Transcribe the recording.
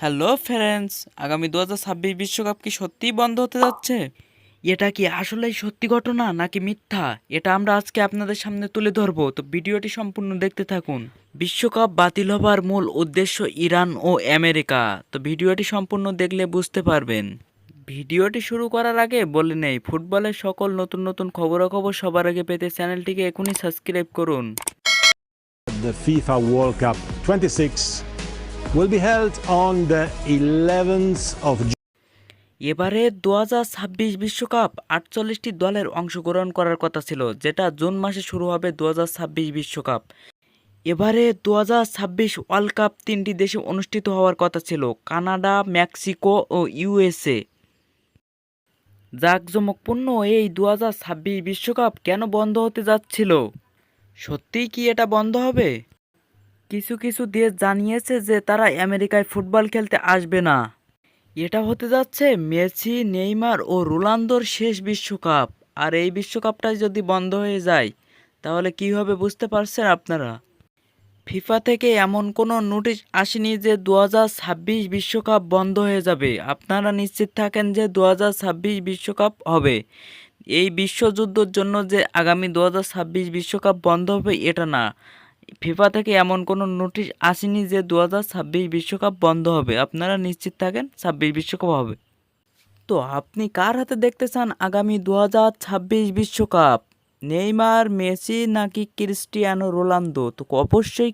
Hello friends, আগামী 2026 বিশ্বকাপ কি সত্যিই বন্ধ হতে যাচ্ছে? এটা কি আসলেই সত্যি ঘটনা নাকি মিথ্যা? এটা আমরা আজকে আপনাদের সামনে তুলে ধরবো, তো ভিডিওটি সম্পূর্ণ দেখতে থাকুন। বিশ্বকাপ বাতিল হবার মূল উদ্দেশ্য ইরান ও আমেরিকা, তো ভিডিওটি সম্পূর্ণ দেখলে বুঝতে পারবেন। ভিডিওটি শুরু করার আগে বলে নেই, ফুটবলের সকল নতুন নতুন খবরাখবর সবার আগে পেতে চ্যানেলটিকে এখনই সাবস্ক্রাইব করুন। The FIFA World Cup 26 will be held on the 11th of June. এবারে 2026 বিশ্বকাপ 48টি দলের অংশগ্রহণ করার কথা ছিল, যেটা জুন মাসে শুরু হবে 2026 বিশ্বকাপ। এবারে 2026 ওয়ার্ল্ড কাপ 3টি দেশে অনুষ্ঠিত হওয়ার কথা ছিল, কানাডা, মেক্সিকো ও ইউএসএ। জাঁকজমকপূর্ণ এই 2026 বিশ্বকাপ কেন বন্ধ হতে যাচ্ছিল? সত্যিই কি এটা বন্ধ হবে? কিছু কিছু দেশ জানিয়েছে যে তারা আমেরিকায় ফুটবল খেলতে আসবে না। এটা হতে যাচ্ছে মেসি, নেইমার ও রোনালদোর শেষ বিশ্বকাপ। আর এই বিশ্বকাপটাই যদি বন্ধ হয়ে যায় তাহলে কি হবে বুঝতে পারছেন আপনারা? ফিফা থেকে এমন কোনো নোটিশ আসেনি যে 2026 বিশ্বকাপ বন্ধ হয়ে যাবে। আপনারা নিশ্চিত থাকেন যে 2026 বিশ্বকাপ হবে। এই বিশ্বযুদ্ধের জন্য যে আগামী 2026 বিশ্বকাপ বন্ধ হবে এটা না। ফিফা থেকে এমন কোনো নোটিশ আসেনি যে 2026 বিশ্বকাপ বন্ধ হবে। আপনারা নিশ্চিত থাকেন 26 বিশ্বকাপ হবে। তো আপনি কার হাতে দেখতে চান আগামী 2026 বিশ্বকাপ? নেইমার, মেসি নাকি ক্রিস্টিয়ানো রোনালদো? তো অবশ্যই